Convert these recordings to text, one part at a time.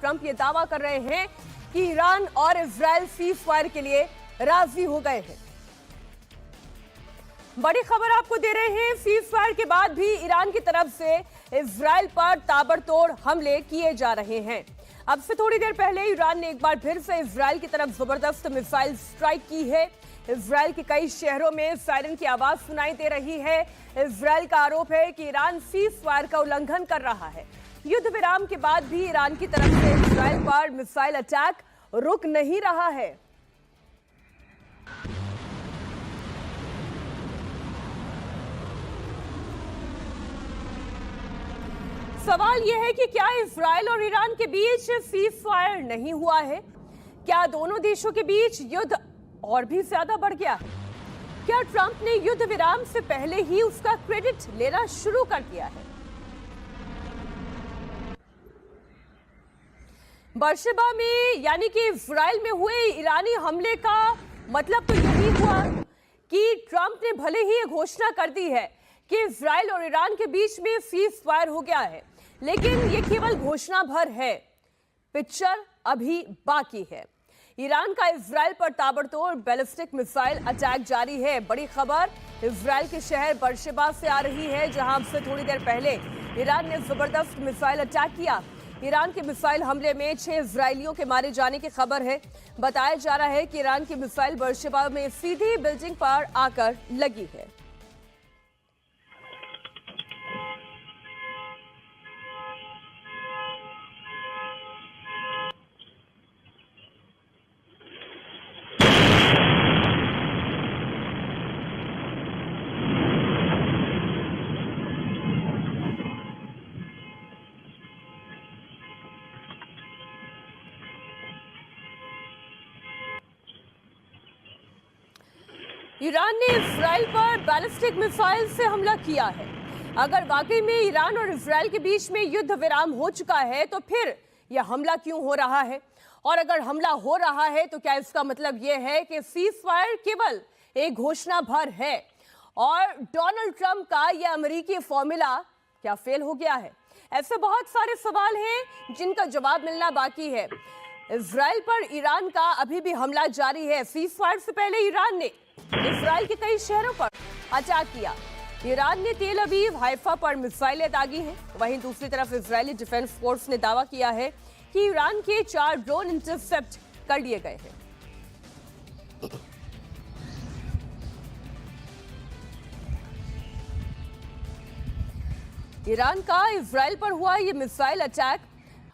Trump ये दावा कर रहे हैं कि ईरान और इजराइल सीज फायर के लिए राजी हो गए हैं। बड़ी खबर आपको दे रहे हैं, सीज फायर के बाद भी ईरान की तरफ से इजराइल पर ताबड़तोड़ हमले किए जा रहे हैं। अब से थोड़ी देर पहले ईरान ने एक बार फिर से इजराइल की तरफ जबरदस्त मिसाइल स्ट्राइक की है। इजराइल के कई शहरों में सायरन की आवाज सुनाई दे रही है। इजराइल का आरोप है कि ईरान सीज फायर का उल्लंघन कर रहा है। युद्ध विराम के बाद भी ईरान की तरफ से इजराइल पर मिसाइल अटैक रुक नहीं रहा है। सवाल यह है कि क्या इजराइल और ईरान के बीच सीज फायर नहीं हुआ है? क्या दोनों देशों के बीच युद्ध और भी ज्यादा बढ़ गया है? क्या ट्रंप ने युद्ध विराम से पहले ही उसका क्रेडिट लेना शुरू कर दिया है? बर्शेबा में यानी कि इजराइल में हुए ईरानी हमले का मतलब तो यही हुआ कि ट्रंप ने भले ही ये घोषणा कर दी है कि इजराइल और ईरान के बीच में सीज फायर हो गया है, लेकिन ये केवल घोषणा भर है, पिक्चर अभी बाकी है। ईरान का इजराइल पर ताबड़तोड़ बैलिस्टिक मिसाइल अटैक जारी है। बड़ी खबर इजराइल के शहर बर्शेबा से आ रही है, जहां से थोड़ी देर पहले ईरान ने जबरदस्त मिसाइल अटैक किया। ईरान के मिसाइल हमले में 6 इजरायलियों के मारे जाने की खबर है। बताया जा रहा है कि ईरान की मिसाइल बर्शेबा में सीधी बिल्डिंग पर आकर लगी है। ईरान ने इजराइल पर बैलिस्टिक मिसाइल से हमला किया है। अगर वाकई में ईरान और इजराइल के बीच में युद्ध विराम हो चुका है तो फिर यह हमला क्यों हो रहा है? और अगर हमला हो रहा है तो क्या इसका मतलब यह है कि सीज फायर केवल एक घोषणा भर है और डोनाल्ड ट्रंप का यह अमेरिकी फॉर्मूला क्या फेल हो गया है? ऐसे बहुत सारे सवाल हैं जिनका जवाब मिलना बाकी है। इजराइल पर ईरान का अभी भी हमला जारी है। सीज फायर से पहले ईरान ने इजराइल के कई शहरों पर अटैक किया। ईरान ने तेल अवीव, हाइफा पर मिसाइलें दागी हैं। वहीं दूसरी तरफ इजरायली डिफेंस फोर्स ने दावा किया है कि ईरान के 4 ड्रोन इंटरसेप्ट कर लिए गए हैं। ईरान का इजराइल पर हुआ ये मिसाइल अटैक,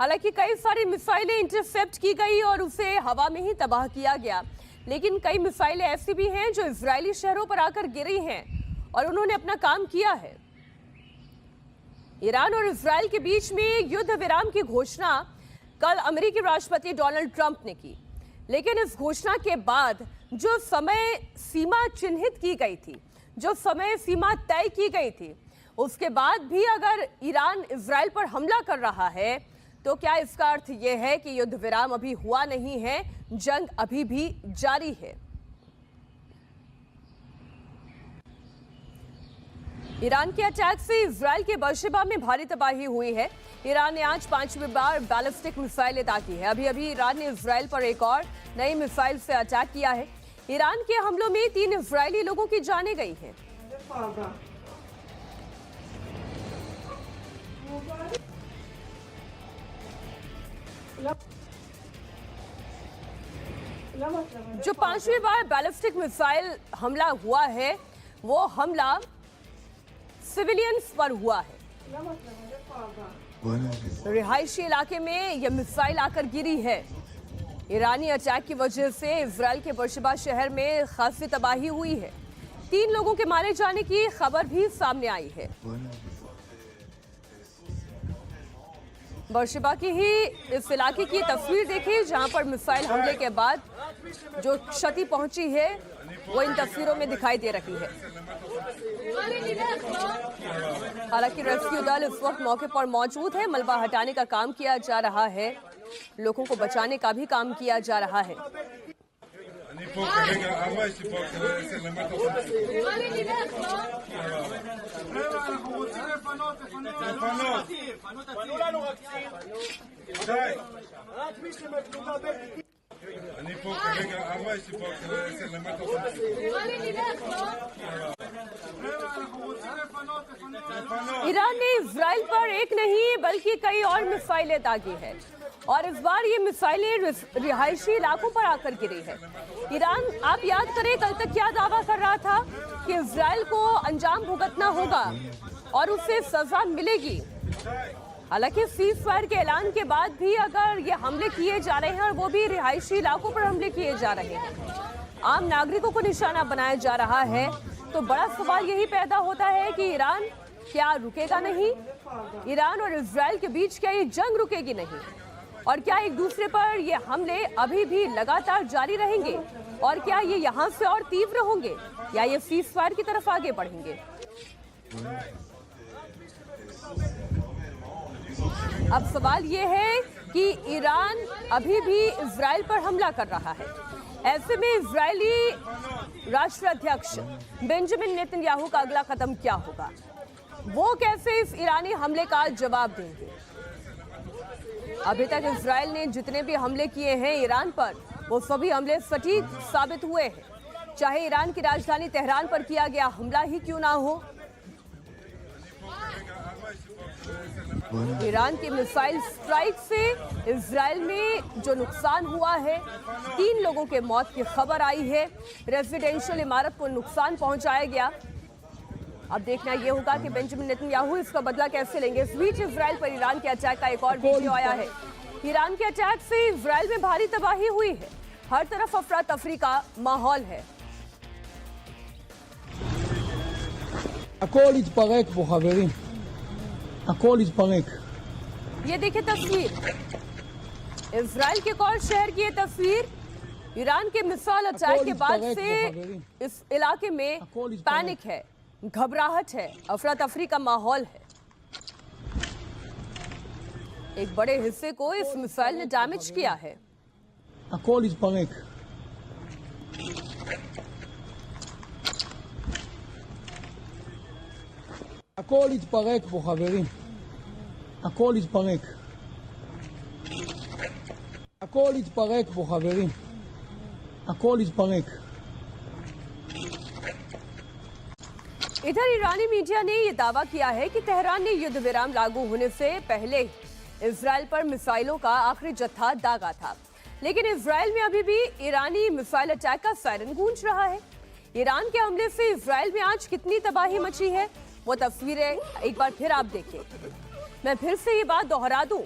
हालांकि कई सारी मिसाइलें इंटरसेप्ट की गई और उसे हवा में ही तबाह किया गया, लेकिन कई मिसाइलें ऐसी भी हैं जो इजरायली शहरों पर आकर गिरी हैं और उन्होंने अपना काम किया है। ईरान और इजराइल के बीच में युद्ध विराम की घोषणा कल अमेरिकी राष्ट्रपति डोनाल्ड ट्रंप ने की, लेकिन इस घोषणा के बाद जो समय सीमा चिन्हित की गई थी, जो समय सीमा तय की गई थी, उसके बाद भी अगर ईरान इजराइल पर हमला कर रहा है तो क्या इसका अर्थ यह है कि युद्ध विराम अभी हुआ नहीं है, जंग अभी भी जारी है? ईरान के अटैक से इजराइल के बर्शेबा में भारी तबाही हुई है। ईरान ने आज 5वीं बार बैलिस्टिक मिसाइलें दागी है। अभी अभी ईरान ने इजराइल पर एक और नई मिसाइल से अटैक किया है। ईरान के हमलों में 3 इजरायली लोगों की जानें गई हैं। जो 5वीं बार बैलिस्टिक मिसाइल हमला हुआ है, वो हमला सिविलियंस पर हुआ है। रिहायशी इलाके में यह मिसाइल आकर गिरी है। ईरानी अटैक की वजह से इजराइल के बर्शेबा शहर में खासी तबाही हुई है। 3 लोगों के मारे जाने की खबर भी सामने आई है। बर्शेबा की ही इस इलाके की तस्वीर देखिए, जहां पर मिसाइल हमले के बाद जो क्षति पहुंची है वो इन तस्वीरों में दिखाई दे रही है। हालांकि रेस्क्यू दल इस वक्त मौके पर मौजूद है। मलबा हटाने का काम किया जा रहा है, लोगों को बचाने का भी काम किया जा रहा है। Venga, agua y si se le mete אני פה כרגע 4 ישיבות אצל למטה Iran ने इजराइल पर एक नहीं बल्कि कई और मिसाइलें दागी है और इस बार ये मिसाइलें रिहायशी इलाकों पर आकर गिरी है। ईरान, आप याद करें, कल तक क्या दावा कर रहा था कि इजराइल को अंजाम भुगतना होगा और उसे सजा मिलेगी। हालांकि सीज फायर के ऐलान के बाद भी अगर ये हमले किए जा रहे हैं और वो भी रिहायशी इलाकों पर हमले किए जा रहे हैं, आम नागरिकों को निशाना बनाया जा रहा है, तो बड़ा सवाल यही पैदा होता है कि ईरान क्या रुकेगा नहीं? ईरान और इजराइल के बीच क्या ये जंग रुकेगी नहीं? और क्या एक दूसरे पर ये हमले अभी भी लगातार जारी रहेंगे? और क्या ये यहाँ से और तीव्र होंगे या ये सीज फायर की तरफ आगे बढ़ेंगे? अब सवाल ये है कि ईरान अभी भी इजराइल पर हमला कर रहा है। ऐसे में इजरायली राष्ट्राध्यक्ष बेंजामिन नेतन्याहू का अगला कदम क्या होगा? वो कैसे इस ईरानी हमले का जवाब देंगे? अभी तक इजराइल ने जितने भी हमले किए हैं ईरान पर, वो सभी हमले सटीक साबित हुए हैं, चाहे ईरान की राजधानी तेहरान पर किया गया हमला ही क्यों ना हो। ईरान की मिसाइल स्ट्राइक से इजराइल में जो नुकसान हुआ है, 3 लोगों के मौत की खबर आई है, रेजिडेंशियल इमारत को नुकसान पहुंचाया गया। अब देखना यह होगा कि बेंजामिन नेतन्याहू इसका बदला कैसे लेंगे। इस बीच इजराइल पर ईरान के अटैक का एक और वीडियो आया है। ईरान के अटैक से इजराइल में भारी तबाही हुई है, हर तरफ अफरा तफरी का माहौल है। הכל התפרק פה חברים, הכל התפרק. ये देखिए तस्वीर, इजराइल के एक और शहर की ये तस्वीर। ईरान के मिसाइल अटैक के बाद से इस इलाके में पैनिक है, घबराहट है, अफरा तफरी का माहौल है। एक बड़े हिस्से को इस मिसाइल ने डैमेज किया है। הכל התפרק. הכל התפרק פה חברים, הכל התפרק. הכל התפרק פה חברים, הכל התפרק. इधर ईरानी मीडिया ने यह दावा किया है कि तेहरान ने युद्ध विराम लागू होने से पहले इजराइल पर मिसाइलों का आखिरी जत्था दागा था, लेकिन इजराइल में अभी भी ईरानी मिसाइल अटैक का सायरन गूंज रहा है। ईरान के हमले से इजराइल में आज कितनी तबाही मची है, वो तस्वीरें एक बार फिर आप देखिए। मैं फिर से ये बात दोहरा दूं,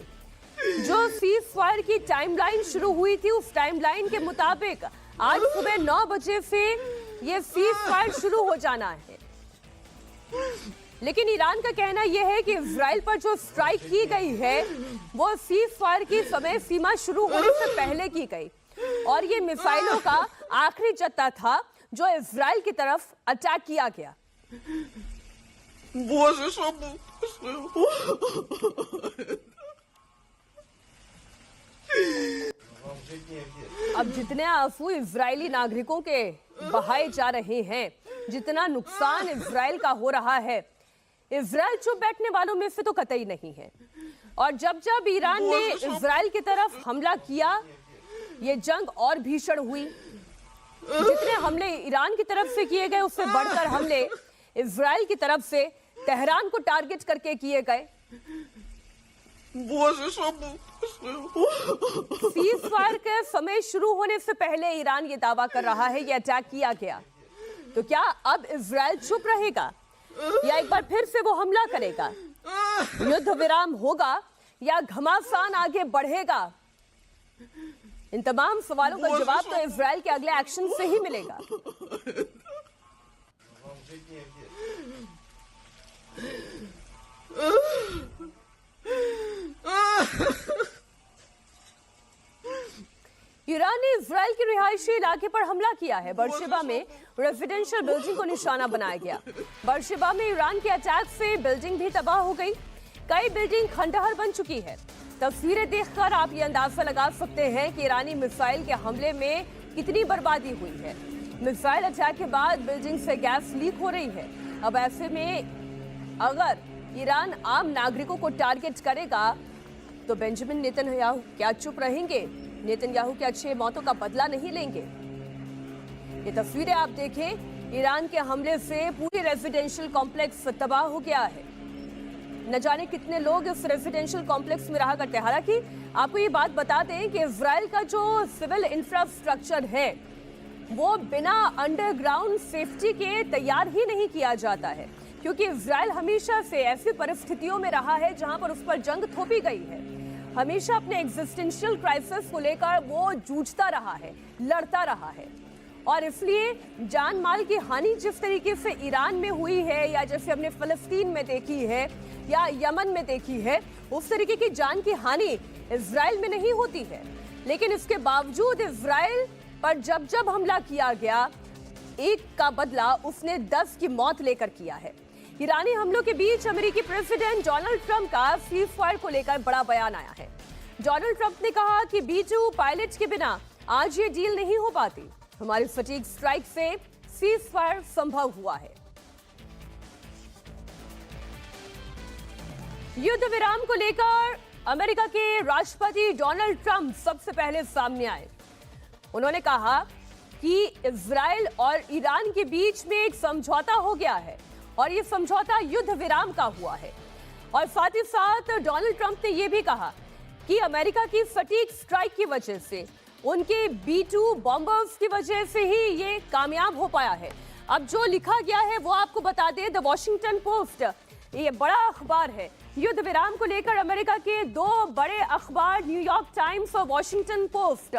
जो सीज फायर की टाइमलाइन शुरू हुई थी, उस टाइमलाइन के मुताबिक आज सुबह 9 बजे से ये सीज फायर शुरू हो जाना है। लेकिन ईरान का कहना यह है कि इजराइल पर जो स्ट्राइक की गई है वो सीज फायर की समय सीमा शुरू होने से पहले की गई और ये मिसाइलों का आखिरी जत्था था जो इजराइल की तरफ अटैक किया गया। अब जितने आंसू इजरायली नागरिकों के बहाए जा रहे हैं, जितना नुकसान इजराइल का हो रहा है, इजराइल चुप बैठने वालों में से तो कतई नहीं है। और जब जब ईरान ने इजराइल की तरफ हमला किया, ये जंग और भीषण हुई। जितने हमले ईरान की तरफ से किए गए, उससे बढ़कर हमले इजराइल की तरफ से तेहरान को टारगेट करके किए गए। सीज फायर के समय शुरू होने से पहले ईरान ये दावा कर रहा है ये अटैक किया गया। तो क्या अब इजराइल चुप रहेगा या एक बार फिर से वो हमला करेगा? युद्ध विराम होगा या घमासान आगे बढ़ेगा? इन तमाम सवालों का जवाब तो इजराइल के अगले एक्शन से ही मिलेगा। ईरान ने इजराइल के रिहायशी इलाके पर हमला किया है। बरशेबा में रेजिडेंशियल बिल्डिंग को निशाना बनाया गया। बरशेबा में ईरान के अटैक से बिल्डिंग भी तबाह हो गई, कई बिल्डिंग खंडहर बन चुकी है। तस्वीरें देखकर आप ये अंदाजा लगा सकते हैं कि ईरानी मिसाइल के हमले में कितनी बर्बादी हुई है। मिसाइल अटैक के बाद बिल्डिंग से गैस लीक हो रही है। अब ऐसे में अगर ईरान आम नागरिकों को टारगेट करेगा तो बेंजामिन नेतन्याहू क्या चुप रहेंगे? नेतन्याहू क्या 6 मौतों का बदला नहीं लेंगे? ये तस्वीरें आप देखें, ईरान के हमले से पूरी रेजिडेंशियल कॉम्प्लेक्स तबाह हो गया है। न जाने कितने लोग इस रेजिडेंशियल कॉम्प्लेक्स में रहा करते हैं। हालांकि आपको ये बात बता दें कि इजराइल का जो सिविल इंफ्रास्ट्रक्चर है वो बिना अंडरग्राउंड सेफ्टी के तैयार ही नहीं किया जाता है, क्योंकि इजराइल हमेशा से ऐसी परिस्थितियों में रहा है जहां पर उस पर जंग थोपी गई है। हमेशा अपने एग्जिस्टेंशियल क्राइसिस को लेकर वो जूझता रहा है, लड़ता रहा है, और इसलिए जान माल की हानि जिस तरीके से ईरान में हुई है या जैसे हमने फिलिस्तीन में देखी है या यमन में देखी है, उस तरीके की जान की हानि इजराइल में नहीं होती है। लेकिन इसके बावजूद इजराइल पर जब जब हमला किया गया, एक का बदला उसने 10 की मौत लेकर किया है। ईरानी हमलों के बीच अमेरिकी प्रेसिडेंट डोनाल्ड ट्रंप का सीज फायर को लेकर बड़ा बयान आया है। डोनाल्ड ट्रंप ने कहा कि B-2 पायलट के बिना आज ये डील नहीं हो पाती। हमारी फटीग स्ट्राइक से सीज फायर संभव हुआ है। युद्ध विराम को लेकर अमेरिका के राष्ट्रपति डोनाल्ड ट्रंप सबसे पहले सामने आए। उन्होंने कहा कि इजराइल और ईरान के बीच में एक समझौता हो गया है और ये समझौता युद्ध विराम का हुआ है। और साथ ही साथ डोनाल्ड ट्रंप ने यह भी कहा कि अमेरिका की सटीक स्ट्राइक की वजह से, उनके B-2 बॉम्बर्स की वजह से ही ये कामयाब हो पाया है। अब जो लिखा गया है वो आपको बता दें, द वॉशिंगटन पोस्ट, ये बड़ा अखबार है। युद्ध विराम को लेकर अमेरिका के 2 बड़े अखबार न्यूयॉर्क टाइम्स और वॉशिंगटन पोस्ट